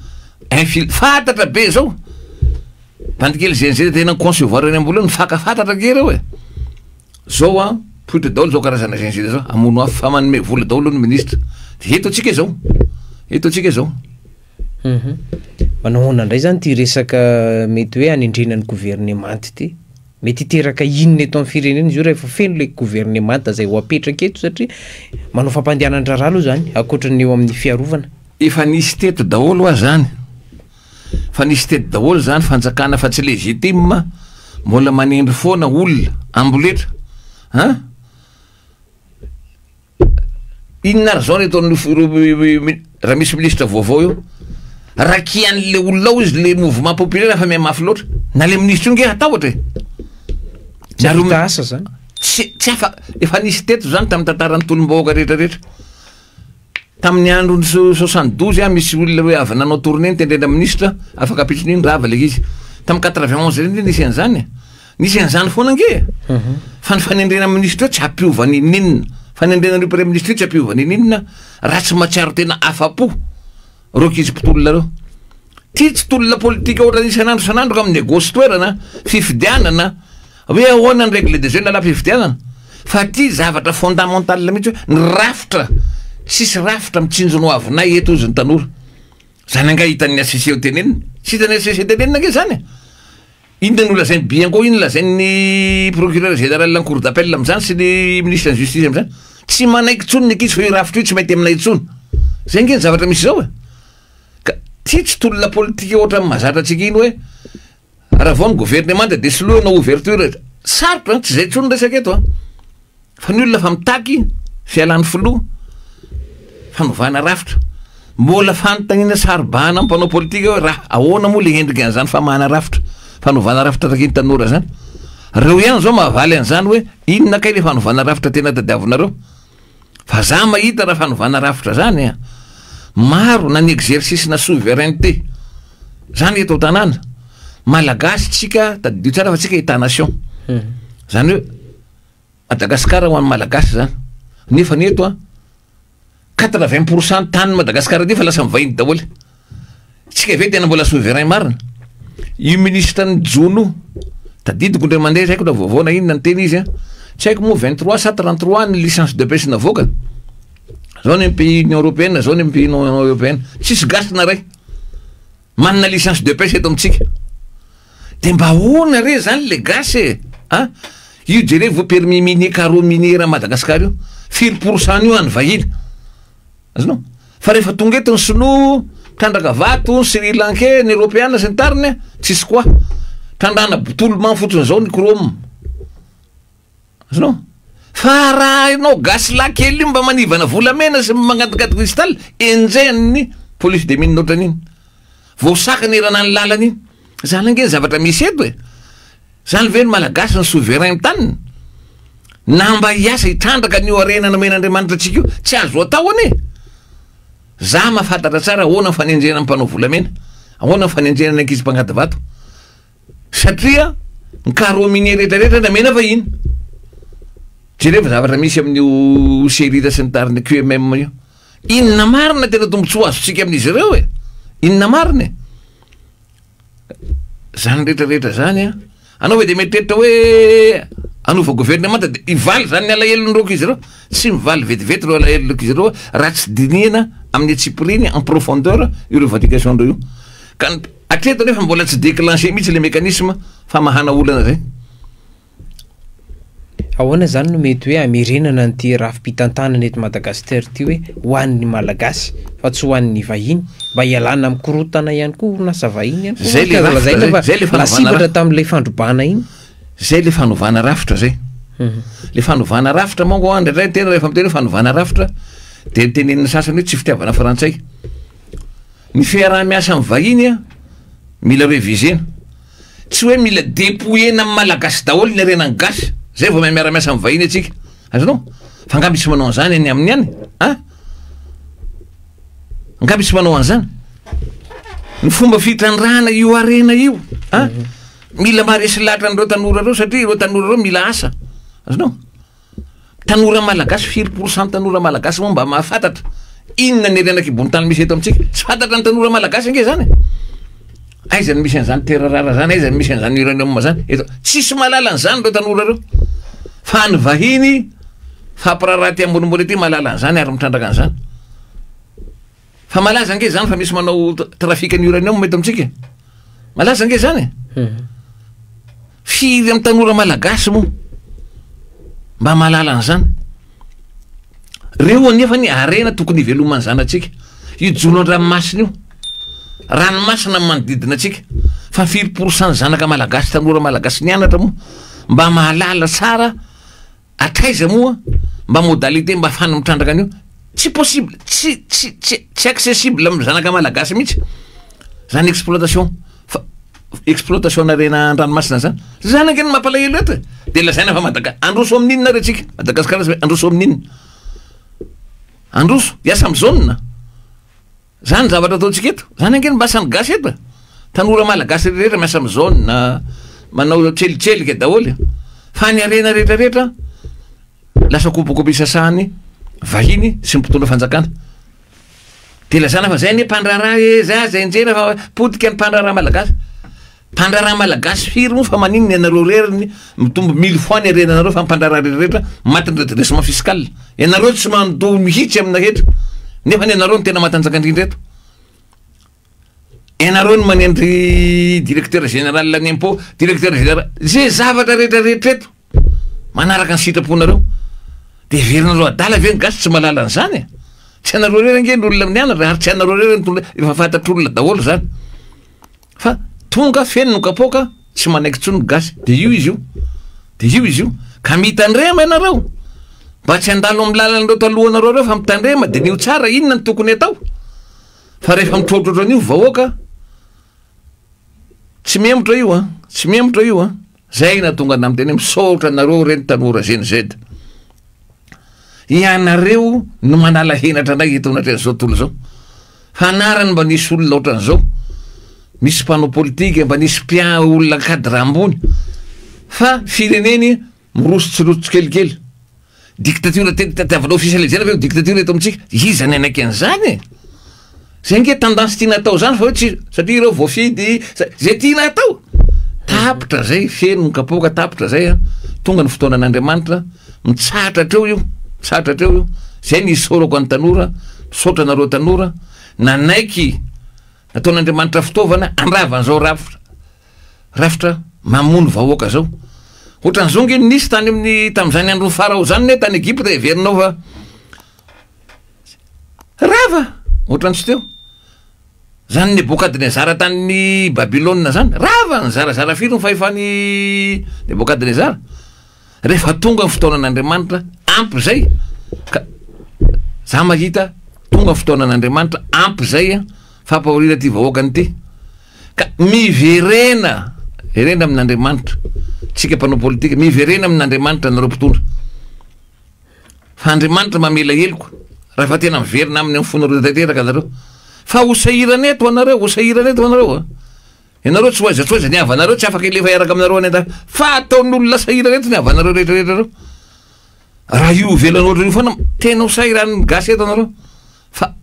S2: fantatra be zao pandikely GNZ tena concevoir any ambola ny fakafantatra ke reo zao poitra daholo zao karazana GNZ zao amono afo fa manome vola daholo ny ministre de eto atsika zao
S1: manahoana indray zany ty resaka mety hoe anendrenan'ny gouvernement ty mety hiteraka inona eto amin'ny firenena izy io rehefa feno le gouvernement zay ho apetraka eto satria manao fampandehanan-draharaha aloha zany akoatrany eo amin'ny fiarovana
S2: efa nisy teto daholo zany fa nisy teto daholo zany fanjakana fa tsy legitime mbola manendry foana olona amboletra inona ary zao ny ataony raha misy ministre vaovao io rakian'le olona ao izy le mouvement populaire fa miamafy loatra na le ministre io nge atahotra
S1: asa zany
S2: tsy afa efa nisy teto zany tamin'ny tantaran'ny tolom-bahoaka rehetrarehetra tamin'ny andro 72 misy olona hoe avy nanao tournée nitendrena ministre afaka apitriny iny rava le izy tamin'ny 91 reny nisy an'izany foana nge fa ny fanendrena ministre io tsy ampiovany ninona fanendrena reo premier ministre io tsy ampiovany ninona raha tsy matsiaro tena afa-po reo kizy mpitolona reo ty tsy tolona politika ohatra isan'andro san'andro ka amin'ny négoce toerana fifidianana hoe ahoana ny règle de jeu lala fifidianana fa ty zavatra fondamental mihitsy hoe ny rafitra tsisy rafitra mitsinjono avinay eto izy ny tanora zany anga hitan'ny assessé tenenina tsy hitany assessé tenenina nge zany inona no lazainy bianco iny lazainy procureur général la cour d'appel am'zany sy ny ministre de justice am'zany tsy manaiky tsony ny akizy fa io rafitra io tsy mety aminay tsony zay nge ny zavatra misy zao ka ty tsy tolona politika ohatra mahazatra atsika iny hoe raha vao ny gouvernement de soloana ouverture sarotra tsy zay tsony resaka eto fa ny olona fa mitaky fialan'ny filoha fanovana rafitra mbola fanontaniana saribahana mpanao politika hoe raha ahoana moa le endrika an'izany famahana rafitra fanovana rafitra raky ny tanora zany reo ihany zao mahavaly an'izany hoe inona kay le fanovana rafitra tena tadiavinareo fa za mahita raha fanovana rafitra zany maro na ny exercice na souveraineté zany eto tanàna malagasy tsika tadidio tsara fa tsika état nation zany hoe Madagasikara ho an'ny malagasy zany nefa ny eto 80% tany Madagasikara ty fa lasa mivahiny daholo tsika ve tena mbola souverain marina io ministre ny jono tadidiko ndray mandeha tsy haiko na vaovao na inona ny teny izy tsy haiko moa 23 sa 33 ny licence de pêche navoaka zao ny pays union européenne zao ny pays non européenne tsisy gasina ray manana licence de pêche eto amitsika de mba hoana re zany le gasy io jere vo permis minier carreau minier a Madagasikara io 4% io any vahiny azonao fa rehefa tonga eto ny sinoa trandraka vato ny Sri Lankais ny Européana sy ny tariny tsisy koa trandrana botolomany fotsiny zao ny chrome azonao fa raha ianao gasy la kely io mba manivana volamena sy magnatikaty cristal enjeny police de mine ohatran'iny voasakany irana ny lalany iny zany ange zavatra misy eto zany ve ny malagasy ny souverain taniny na mba hiasa hitrandraka nio arenana men'Andriamanitra atsika io tsy azo atao ane za mahafantatra tsara ahoana ny fanenjena ny mpanao volamena ahoana ny fanenjena ny ankizy mpagnaty vato satria ny carreau minier rehetrarehetra namena vahiny jereva zavatra misy amin'io serita sy ny tariny QMM io inona marina tena tombotsoa azotsika amin'izy ireo inona marina zany rehetrarehetra zany anao hoe de metreritra hoe anova gouvernement de ivaly zany ny alahelo nyroko izy ireo tsy mivaly vetivety reo alahelo loko izy ireo raha tsy dinihana amin'ny tsipiriny en profondeur io revendication ndreo io ka atreto nefa mbola tsy déclenché mihitsy le mécanisme famahana olana zay
S1: ahoana zany no mety hoe amerenana nyty rafi-pitantanana eto Madagasikara ty hoe hoan'ny malagasy fa tsy hoan'ny vahiny mba hialana amin'ny korotana ihany koa orinasa vahiny lasivatra tamin'le fandrobana iny
S2: zay le fanovana rafitra zay le fanovana rafitra mongo andray tena rehefa miteny hoe fanovana rafitra de tenenina sasany hoe tsy fitiavana frantsay ny fiaraha-miasa amin'ny vahiny mila revisena tsy hoe mila dépouillena amin'ny malagasy daholo ny arenany gasy zay vao miara-miasa amin'ny vahiny atsika azonao fa angamby tsy manao an'izany any amin'ny any angamby tsy manao an'izany ny fomba fitrandrahana io arena io mila maharesy lahatra an'ireo tanora reo satria ireo tanora reo mila asa azonao tanora malagasy 4% tanora malagasy moa mba mahafantatra inona ny arenaka ibonitany misy eto amitsika tsy fantatra ny tanora malagasy ange zany aizany misy an'izany terarara zany aizany misy an'izany uranium zany eto tsisy malala an'izany reo tanora reo fa ny vahiny fampiraraty ambonimbony ety malala an'izany ary mitrandraka an'izany fa malaza ange zany fa misy manao trafika ny uranium eto amitsika malaza ange zany firy amin'ny tanora malagasy moa mba malala an'izany reo anefa ny arena tokony ivelomany zany atsika io jono an-dranomasina io ranomasina manodidina atsika fa 4% zanaka malagasy tanora malagasy nianatra moa mba mahalala tsara atraiza moa mba modalité mba afahany mitrandraka an'io tsy possible tsy accessible amin'ny zanaka malagasy mihitsy zany exploitation narena an-dranomasina zany zany ange ny mampalahelo eto de lazaina fa androso amin'inona re tsika Madagasikara androso amin'inona androso iasa amin'ny zone zany zavatra ataontsika eto zany ange ny mbasany gasy eto tanora malagasy rehetra miasa amin'ny zone manao tselitselika daholo fa ny arena rehetrarehetra lasa kopakopy sasany vahiny sy mipitondra fanjakana de lazana fa zay ny mpandraraha zay njena fa potika ny mpandraraha malagasy mpandraraha malagasy firy moa fa maninony ianareo reriny mitombo 1000 fois ny arenanareo fa mpandraraha rehetrarehetra matiny redressement fiscal ianareo tsy mandoa mihitsy amina hetra nefa ny ianareo ny tena matanjakandrindra eto ianareo ny manendry directeur général ny impôt directeur général zay zavatra rehetrarehetra eto manaraka ny sitraponareo de verinareo adala ve ny gasy tsy malala an'izany tsy anareo rera nge ny olona amin'ny anatra ary tsy anareo rera ny efa fantatr'olona daholo zany fa tonga feno no kapoka tsy manaiky tsony gasy de io izy io ka mitandrema ianareo mba tsy andalo amin'ny lalan'ireo talohanareo reo fa mitandrema de nio tsara inona ny tokony atao fa rehefa mitrotrotra an'io vahoaka tsy memotra io zay na tonga na miteny misaotra anareo reny tanora zenized ianareo no manala henatra ndray eto anatr'izao tontolo zao fa anarany mba nisy olona ohatran'izao misy mpanao politika mba nisy olona cadre ambony fa fireneny mirosotsirosotsy kelikely dictature tatiavana officialisena ve dictature eto amitsika izany anaiky an'izany zay nge tendance tiana atao zany fa hoe tsy satria ireo voafidy zay tiana atao tapitra zay feno kapoka tapitra zay tonga ny fotoanan'Andriamanitra mitsatra treo io zay ny isorako any tanora misaotra nareo tanora nanaiky nataon'Andriamanitra fitaovana andravan'izao rafitra mamono vahoaka zao. Ohatran'izao nge nisy tany amin'ny tamin'izany andro farao zany ne tany Egypte everinao fa rava ohatran'tsy teo zany Nebokadnezara tany Babilôna zany rava ny zarazara firy ny fahefany Nebokadnezara. Rehefa tonga ny fotoanan'Andriamanitra ampy zay ka za mahita tonga ny fotoanan'Andriamanitra ampy zay fampahoriana ty vahoakany ty ka miverena amin'Andriamanitra tsika mpanao politika miverena amin'Andriamanitra nareo mpitondra fa Andriamanitra mamela heloka raha fa tena miverina amin'ny fonareo tanteraka nareo fa osahirana eto anareo ianareo tsy oaiza ny havanareo tsy afaka ilefa iaraka aminareo any anta fa ataon'olona sahirana eto ny havanareo rehetrarehetra reo raha io velan'olo io foana tena osahirany gasy eto anareo fa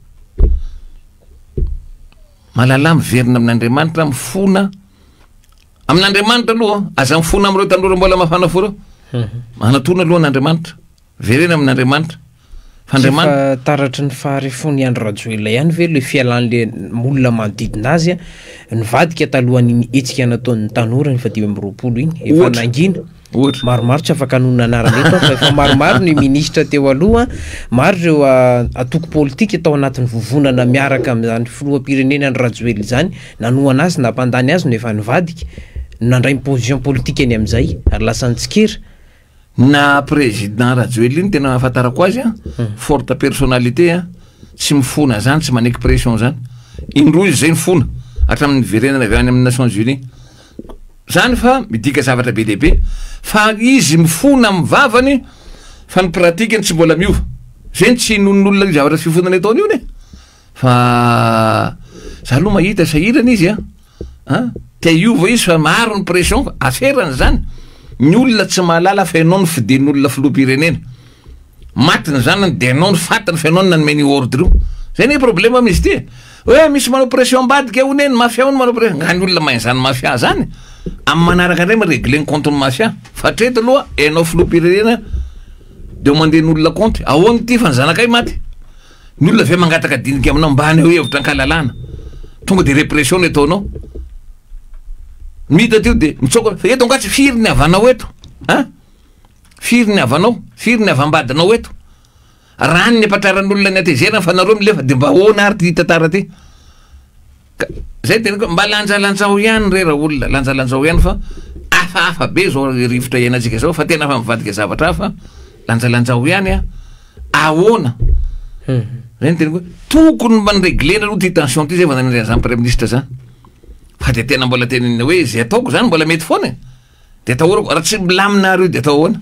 S2: malala miverina amin'Andriamanitra mifona amin'Andriamanitra aloha aza mifona amin'ireo tanora mbola mafana fo reo manatona aloha n'Andriamanitra verena amin'Andriamanitra fa
S1: taratry ny faharefony Andro Rajoelina ihany ve le fialan'le olona manodidina azy nivadika talohan'iny hetsika nataon'ny tanora ny 2020 iny efa nangina maromaro tsy afaka hanonona anarana eto fa efa maromaro ny ministra teo aloha maro ireo atoko politika tao anatin'ny vovonana miaraka amin'izany filoham-pirenena Andro Rajoelina zany nanoana azy nampandany azy no efa nivadika nandray position politika eny amin'izay ary lasa nitsikera
S2: na président Rajoelina iny tena mahafantarako azy forte personnalité tsy mifona zany tsy maneky pression zany indroa izy zay mifona hatramin'ny verenana avy any amin'ny Nations Unies zany fa midika zavatra be lehibe fa izy mifona mivavany fa ny pratikany tsy mbola miova zay tsy nonon'olona zavatra tsy fifonana ataony io ne fa za aloha mahita sahirana izy tia iova izy fa maro ny pression aferany zany ny olona tsy mahalala fa ianao ny fiden'olona filoham-pirenena matiny zany de ianao ny fatany fa ianao ny nanomeny ordre io zay ne problema misy ty hoe misy manao pression ambadika ao neny mafia ao ny manao pression ngany olona mahay zany mafia zany amin'ny manaraka indray maregle ny compte ny mafia fa treto aloha ianao filoham-pirenena de mandeha n'olona compte ahoany ty fa ny zanakay maty ny olona ve mangataka dinika aminao mbany eo hevitra ankalalana tonga de repression ataonao mita teo de mitsoka fa eto angatsy firy ny avanao eto firy ny avanao firy ny avambadinao eto rany ny ampatraran'olona ny atezerana fa nareo milefa de mba ahoana ary ty tantara ty zay tena mba lanjalanjao ihany rera olona lanjalanjao ihany fa hafahafa be zao rivotra iainantsika zao fa tena fa mivadika zavatra hafa lanjalanjao ihany ahoana zay tena hoe tokony mba nyreglena aloha ty tension ty zay va nanindrena zany premier ministre zany fa de tena mbola teniny hoe zay ataoko zany mbola mety foana de atahorako raha tsy milaminary io de atao ahoana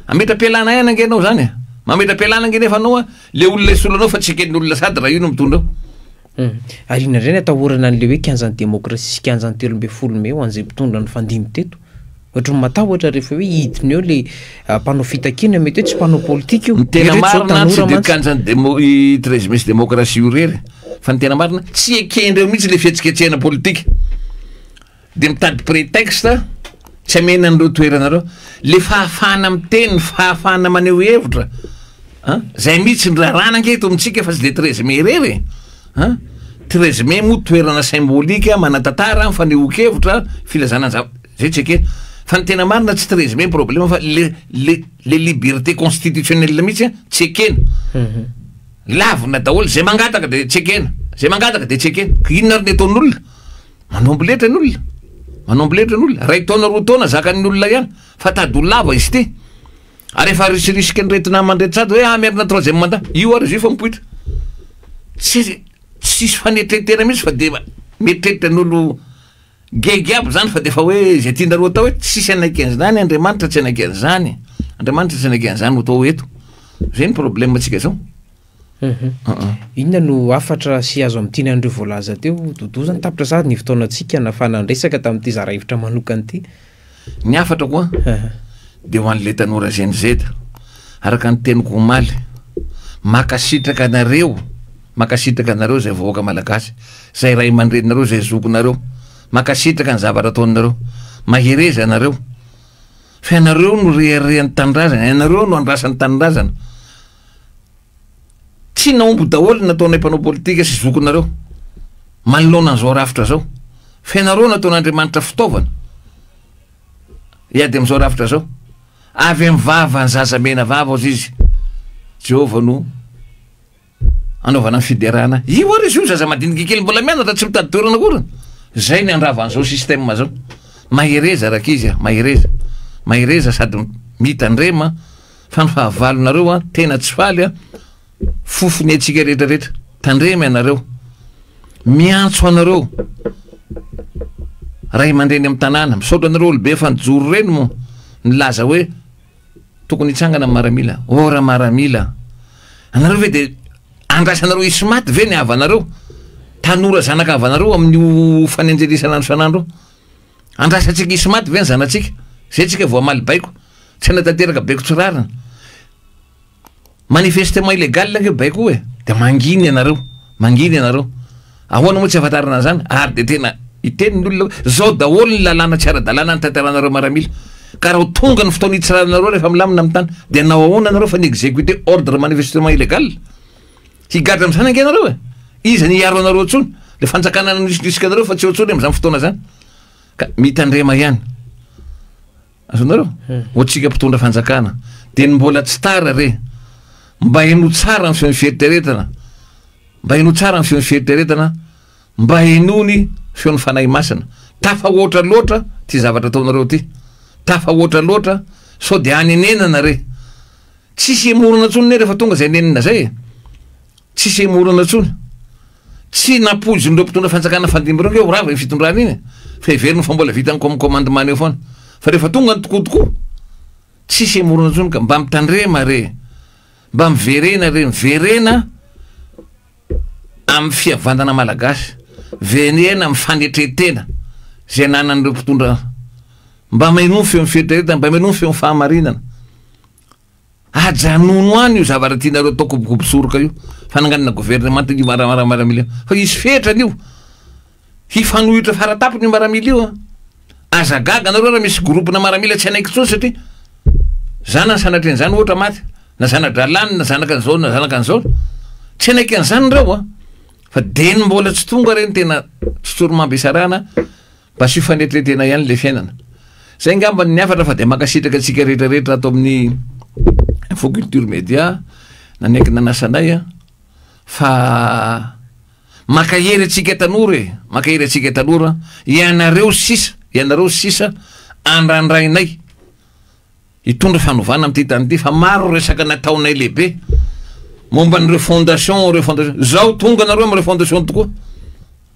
S2: ametra-pialana ihany angenao zany mametra-pialana ange nefa anao le olona isolanao fa tsy eken'ny olona sady raha io no mitondra ao
S1: arina reny atahorana an'le hoe kianjan'ny demokrasia kianjan'ny 12 May ho an'izay mpitondra ny fandimy teto ohatry matahotra rehefa hoe hidiny eo le mpanao fitakina mety hoe tsy mpanao politika io
S2: ny tena marina tsy de kianjan'ny 13 May demokrasia io rery fa ny tena marina tsy ekendreo mihitsy le fihetsiketsehana politika de mitady prétexte tsy amena an'ireo toeranareo le fahafahana miteny fahafahana maneho hevitra zay mihitsy ny rarana anketo amitsika fa tsy de 13 May rery 13 May moa toerana symbolika manatantara fanehoan-kevitra filazana zay tsy ekena fa ny tena marina tsy 13 May problème fa le liberté constitutionnelle mihitsy tsy ekena lavina daholo zay mangataka de tsy ekena zay mangataka de tsy ekena inona ary ny ataon'olona manomboletra ny olona manomboletra ny olona ray taona roa taona zakan'ny olona ihany fa tady olava izy ty ary efa risirisika ny retina mandretsady hoe merina 3e mandat io ary izy io fa mipoitra tsisy fanetretena mihitsy fa de mieritreritra n'olo gegy aby zany fa de fa hoe zay tianareo atao hoe tsisy anaikan'izany Andriamanitra tsy anaikan'izany Andriamanitra tsy anaikan'izany atao eto zay ny problème atsika zao
S1: inona no afatra sy azo amin'ity andreo voalaza teo dodo zany tapitra sady ny fotoanantsika nafanandresaka tamin'ity zara hevitra manokany ity
S2: ny afatra koa de ho an'le tanora GNZ araka ny teniko omaly makasitraka anareo zay vahoaka malagasy zay ray aman-dreninareo zay zokonareo makasitraka ny zavatra ataonareo mahereza anareo fa ianareo no reharehan'ny tanindrazana ianareo no andrasan'ny tanindrazana tsy naombo daholo nataonay mpanao politika sy zokonareo manoloana an'izao rafitra zao fianareo nataon'Andriamanitra fitaovana iady am'izao rafitra zao avy am'vava ny zaza mena vava ozy izy Jehova no anaovana ny fiderana io ary izy io zaza madinika kely mbola mianatra tsy mitady toerana korany zay ny andrava an'izao système zao mahereza raka izy mahereza sady mitandrema fa ny fahavalonareo tena tsy faly fofony atsika rehetrarehetra tandrema ianareo miantso anareo ray mandreny amin'ny tanàna misaotra anareo olobe fa nijoro reny mo nilaza hoe tokony hitsangana maramila ora maramila anareo ve de andrasanareo ismaty ve ny avanareo tanora zanaka avanareo amin'ny fanenjelisana ny sanandro andrasatsika ismaty ve ny zanatsika zay tsika voamaly baiko tsy anatanteraka baiko tsirarina manifestement illégal ke baiko hoe de manginy ianareo ahoana moa tsy afatarana zany ary de tena iteny ny olona zao daholo ny lalàna tsy ara-dalàna ny tantaranareo maramila ka raha tonga ny fotoana hitsiraranareo rehefa milamina amin'ny tany de nao ahoana anareo fa ny-exécuter ordre manifestement illégal higadra am'zany ange anareo izy ny iaro anareo tsony le fanjakana nisika anareo fa tsy eo tsony am'zany fotoana zany ka mitandrema ihany azonareo ohatsika mpitondra fanjakana de ny mbola tsy tara re mba eno tsara ny feon'ny fieritreretana mba enony feon'ny fanahy masina tafahoatra loatra ty zavatra ataonareo ty tafahoatra loatra sao de anenenana re tsisy emorana tsony ne rehefa tonga zay nenina zay tsisy emorana tsony tsy napoizindreo mpitondra fanjakana fandimby reo rava ny fitondrana iny fa everiny fa mbola vita ny commandement eo foana fa rehefa tonga ny tokoatoko tsisy emorana tsony ka mba mitandrema re mba miverena re miverena amin'ny fiavandana malagasy venena amin'ny fanetretena zay nanan'ireo mpitondra mba maino feo fieritreretana mba maino feo fahamarinana ajanono any io zavatra tianareo atao kobokobosoroka io fananganana gouvernement io maramila fa izy fetrany io hifanohitra faratapony maramila io azagaga anareo raha misy groupena maramila tsy anaiky tsony satria zana ny sanatren' zany ohatra maty na zanadralany na zanaka an'izao na zanaka an'izao tsy anaiky an'izany reo fa de ny mbola tsy tonga reny tena tsotsoromambesarana mba sy fanetretena ihany le fiainana zay ngamba ny afatra fa de makasitraka atsika rehetrarehetra atao amin'ny infoculture média nanaiky nanasanay fa makahery atsika tanora ianareo sisa andrandrainay hitondra fanovana am'ty tany ty fa maro resaka nataonay lehibe momba ny refondation zao tonga nareo amy refondation tokoa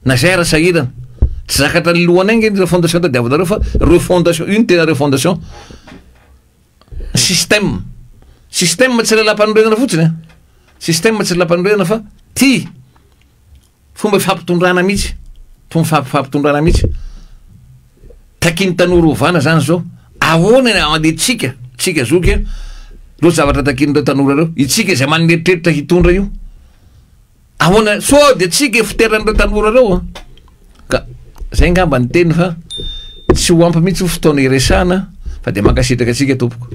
S2: na zay raha sahirana tsy zakatra ny lohana ingy ny refondation tadiavanareo fa refondation io ny tena refondation système tsy lalam-panorenana fotsiny système tsy lalam-panorenana fa ty fomba fampitondrana mihitsy fampitondrana mihitsy takiny tanora ovana zany zao ahoana ade tsika zoky reo zavatra takin'ireo tanora reo itsika zay maneritreritra hitondra io ahoana so de tsika fiteran'ireo tanora reo ka zay ngamba ny teny fa tsy ho ampy mihitsy fotoana iresana fa de mankasitraka atsika tompoko